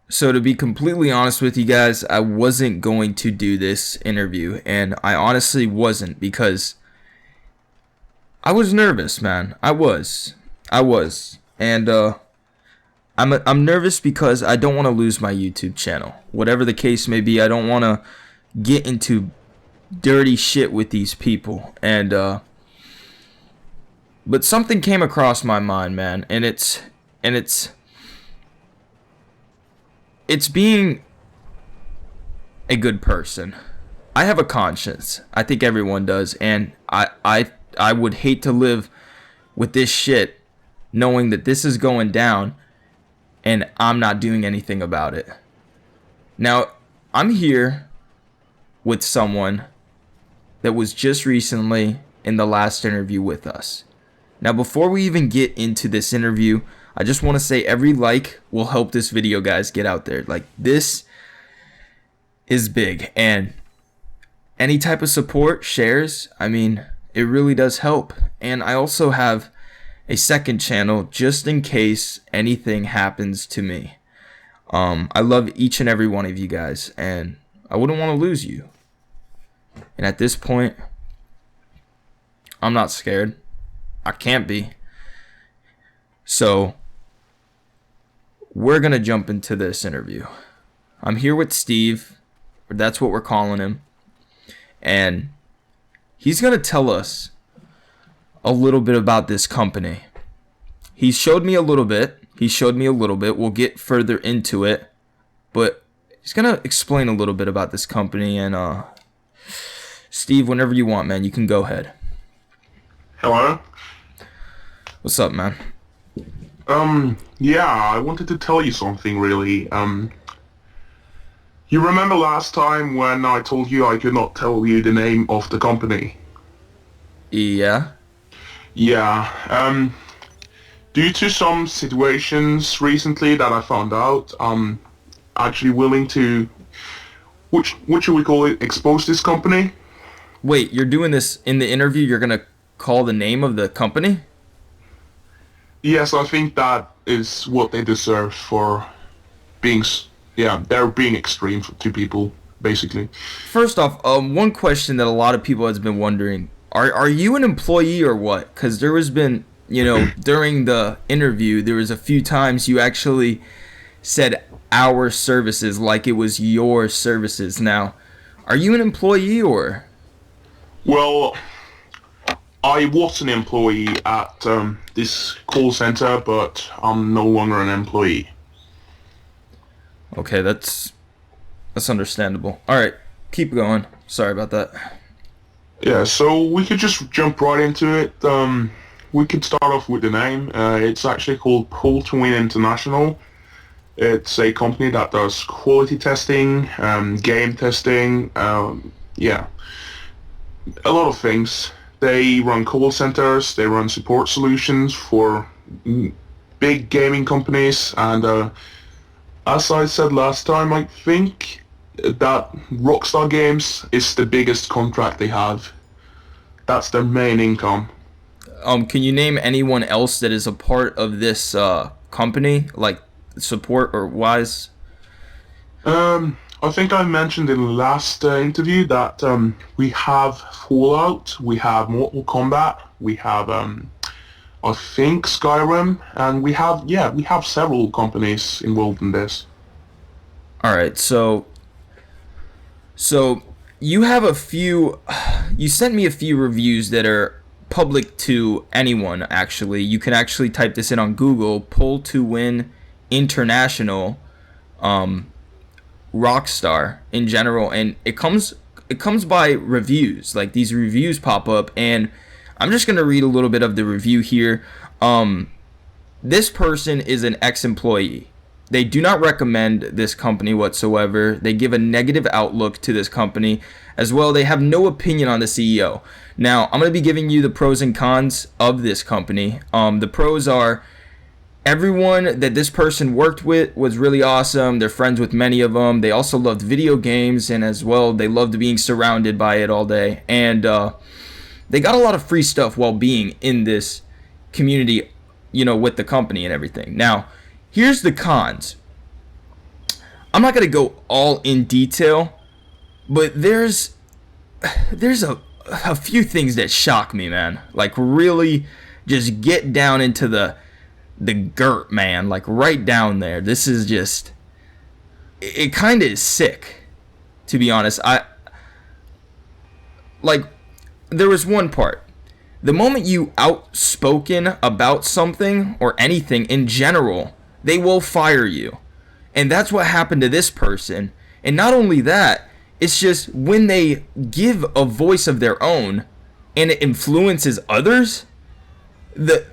So to be completely honest with you guys, I wasn't going to do this interview, and I honestly wasn't because I was nervous, man. I was, and I'm nervous because I don't want to lose my YouTube channel. Whatever the case may be, I don't want to get into dirty shit with these people, and but something came across my mind, man, and it's being a good person. I have a conscience. I think everyone does, and I would hate to live with this shit knowing that this is going down and I'm not doing anything about it. Now, I'm here with someone that was just recently in the last interview with us. Now, before we even get into this interview, I just want to say every like will help this video, guys, get out there. Like, this is big, and any type of support, shares, I mean, it really does help. And I also have a second channel just in case anything happens to me. I love each and every one of you guys, and I wouldn't want to lose you. And at this point, I'm not scared. I can't be. So, we're going to jump into this interview. I'm here with Steve, or that's what we're calling him. And he's going to tell us a little bit about this company. He showed me a little bit. We'll get further into it. But he's going to explain a little bit about this company. And Steve, whenever you want, man, you can go ahead. Hello. What's up, man? Yeah, I wanted to tell you something really. You remember last time when I told you I could not tell you the name of the company? Yeah. Yeah, due to some situations recently that I found out, I'm actually willing to, what should we call it, expose this company? Wait, you're doing this in the interview? You're going to call the name of the company? Yes, I think that is what they deserve for being, yeah, they're being extreme to people, basically. First off, one question that a lot of people has been wondering, are you an employee or what? Because there has been, during the interview, there was a few times you actually said our services like it was your services. Now, are you an employee or? Well, I was an employee at this call center, but I'm no longer an employee. Okay, that's understandable. All right, keep going. Sorry about that. Yeah, so we could just jump right into it. We could start off with the name. It's actually called Pull to Win International. It's a company that does quality testing, game testing, yeah, a lot of things. They run call centers, they run support solutions for big gaming companies, and as I said last time, I think that Rockstar Games is the biggest contract they have. That's their main income. Can you name anyone else that is a part of this company, like support or wise? I think I mentioned in the last interview that we have Fallout, we have Mortal Kombat, we have I think Skyrim, and we have several companies involved in this. All right, so you have a few. You sent me a few reviews that are public to anyone. Actually, you can actually type this in on Google. Pull to Win International, Rockstar in general, and it comes by reviews. Like, these reviews pop up, and I'm just gonna read a little bit of the review here. This person is an ex-employee. They do not recommend this company whatsoever. They give a negative outlook to this company as well. They have no opinion on the CEO. Now, I'm going to be giving you the pros and cons of this company. The pros are everyone that this person worked with was really awesome. They're friends with many of them. They also loved video games, and as well, they loved being surrounded by it all day. And they got a lot of free stuff while being in this community, with the company and everything. Now, here's the cons. I'm not gonna go all in detail, but there's a few things that shock me, man. Like really, just get down into the girt, man. Like right down there. This is just it kind of is sick, to be honest. Like there was one part. The moment you outspoken about something or anything in general, they will fire you. And that's what happened to this person. And not only that, it's just when they give a voice of their own and it influences others, the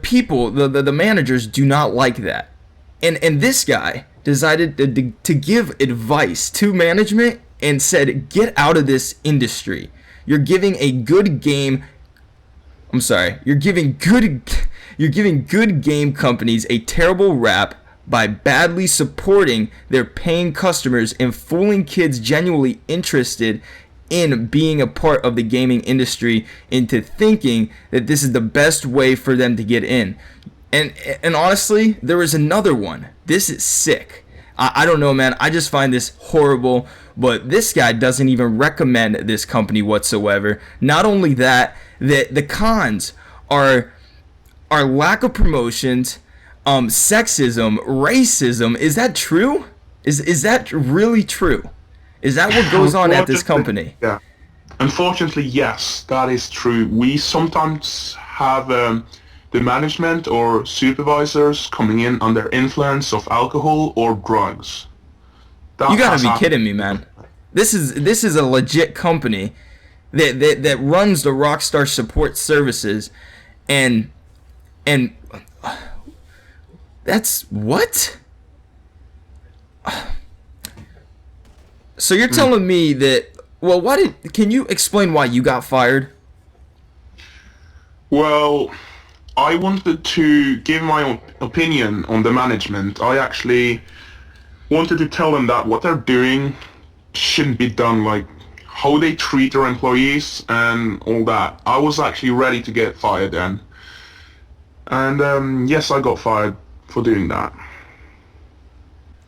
people, the managers do not like that. And this guy decided to give advice to management and said, get out of this industry. You're giving a good game I'm sorry. You're giving good game companies a terrible rap by badly supporting their paying customers and fooling kids genuinely interested in being a part of the gaming industry into thinking that this is the best way for them to get in. And honestly, there was another one. This is sick. I don't know, man. I just find this horrible. But this guy doesn't even recommend this company whatsoever. Not only that, the cons are lack of promotions, sexism, racism. Is that true? Is that really true? Is that what goes on at this company? Yeah. Unfortunately, yes, that is true. We sometimes have the management or supervisors coming in under influence of alcohol or drugs. You gotta be kidding me, man. This is a legit company that runs the Rockstar support services, and that's what? So you're telling me that? Well, can you explain why you got fired? Well, I wanted to give my own opinion on the management. I actually wanted to tell them that what they're doing shouldn't be done, like how they treat their employees and all that. I was actually ready to get fired then. And yes, I got fired for doing that.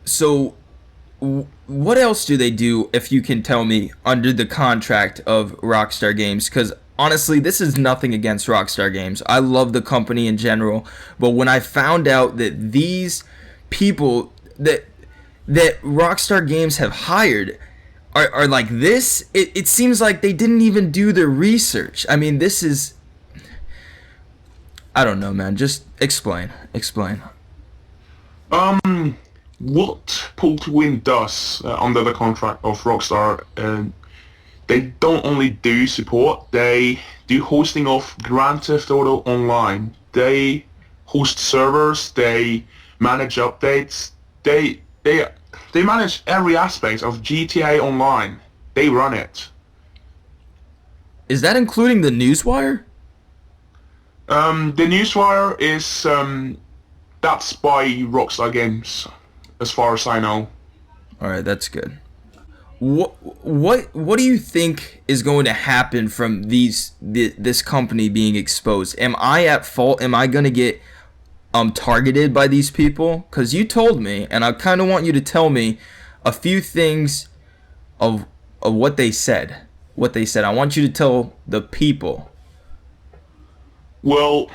So what else do they do, if you can tell me, under the contract of Rockstar Games? Because honestly, this is nothing against Rockstar Games. I love the company in general. But when I found out that these people that Rockstar Games have hired are like this, it seems like they didn't even do their research. I mean, this is... I don't know, man. Just explain. What Pull to Win does under the contract of Rockstar, they don't only do support, they do hosting of Grand Theft Auto Online. They host servers, they manage updates, they manage every aspect of GTA Online. They run it. Is that including the Newswire? The Newswire is that's by Rockstar Games, as far as I know. All right, that's good. What do you think is going to happen from this company being exposed? Am I at fault? Am I going to get targeted by these people? Because you told me, and I kind of want you to tell me a few things of what they said. I want you to tell the people. Well,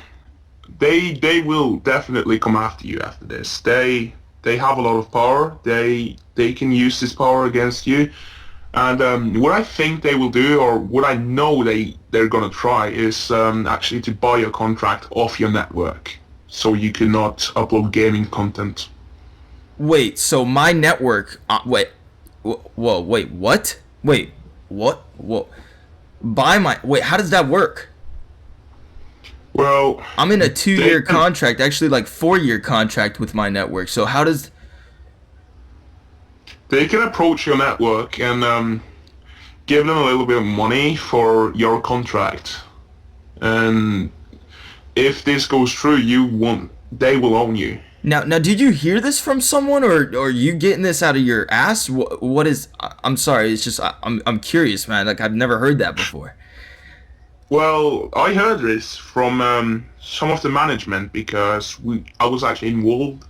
they will definitely come after you after this. They have a lot of power. They can use this power against you. And what I think they will do, or what I know they're gonna try, is actually to buy your contract off your network, so you cannot upload gaming content. Wait, so my network... wait, whoa, wait, what? Wait, what? Whoa. Wait, how does that work? Well... I'm in a 2-year contract, actually like 4-year contract with my network, so how does... They can approach your network and give them a little bit of money for your contract. And if this goes through, they will own you. Now, did you hear this from someone, or are you getting this out of your ass? What is? I'm sorry. It's just I'm curious, man. Like I've never heard that before. Well, I heard this from some of the management because I was actually involved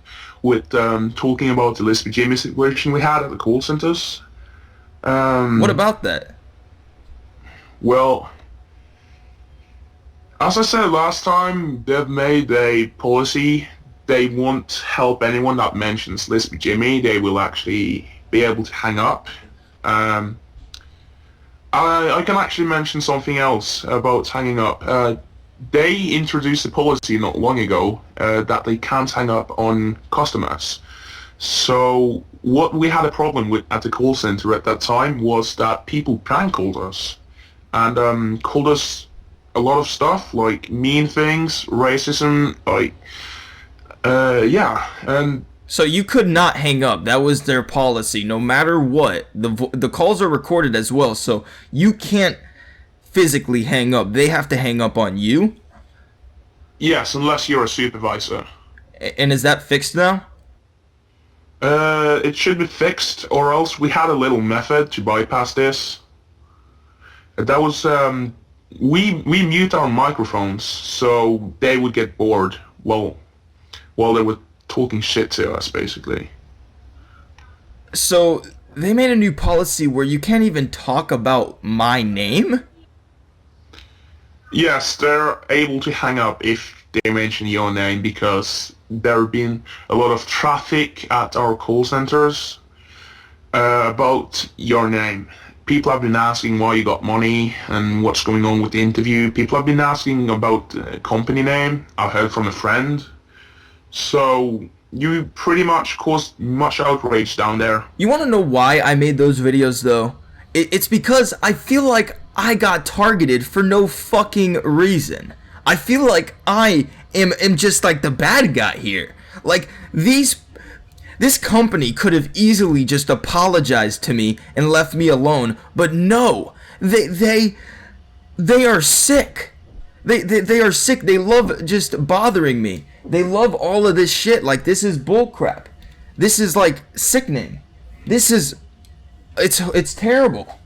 with talking about the LispyJimmy situation we had at the call centers. What about that? Well, as I said last time, they've made a policy. They won't help anyone that mentions LispyJimmy. They will actually be able to hang up. I can actually mention something else about hanging up. They introduced a policy not long ago that they can't hang up on customers. So what we had a problem with at the call center at that time was that people prank called us and called us a lot of stuff like mean things, racism, like yeah, and So you could not hang up. That was their policy. No matter what, the calls are recorded as well, so you can't physically hang up. They have to hang up on you. yes, unless you're a supervisor. And is that fixed now? It should be fixed, or else we had a little method to bypass this. That was we mute our microphones so they would get bored while they were talking shit to us, basically. So they made a new policy where you can't even talk about my name? Yes, they're able to hang up if they mention your name because there have been a lot of traffic at our call centers about your name. People have been asking why you got money and what's going on with the interview. People have been asking about the company name. I've heard from a friend. So you pretty much caused much outrage down there. You want to know why I made those videos though? It's because I feel like I got targeted for no fucking reason. I feel like I am just like the bad guy here. Like this company could have easily just apologized to me and left me alone, but no. They are sick. They are sick. They love just bothering me. They love all of this shit. Like, this is bullcrap. This is like sickening. This is it's terrible.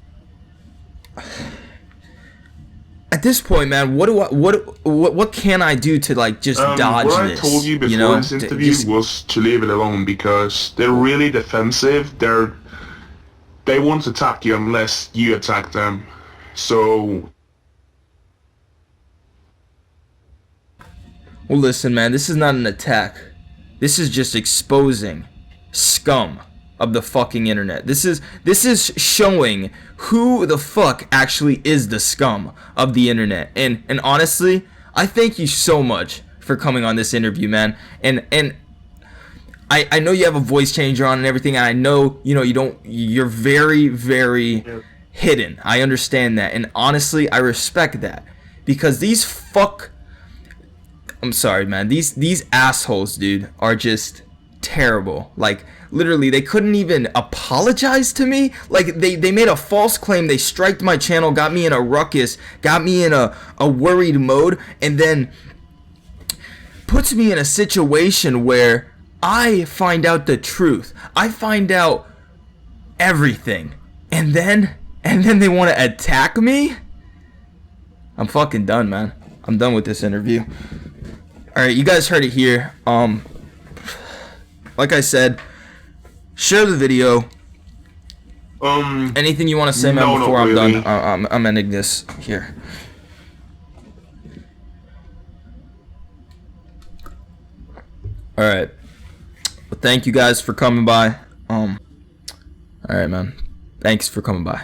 At this point, man, what can I do to like just dodge what this? I told you before this interview was to leave it alone because they're really defensive. They won't attack you unless you attack them. So well, listen, man, this is not an attack. This is just exposing scum of the fucking internet. This is showing who the fuck actually is the scum of the internet. And honestly, I thank you so much for coming on this interview, man. And I know you have a voice changer on and everything, and I know, you're very, very hidden. I understand that. And honestly, I respect that. Because I'm sorry, man. These assholes, dude, are just terrible. Like, literally, they couldn't even apologize to me. Like, they made a false claim. They striked my channel, got me in a ruckus, got me in a worried mode, and then puts me in a situation where I find out the truth. I find out everything. And then they want to attack me? I'm fucking done, man. I'm done with this interview. Alright, you guys heard it here. Like I said, share the video. Anything you want to say, man, no, before not I'm really. done? I'm ending this here. Alright. Well, thank you guys for coming by. Alright, man. Thanks for coming by.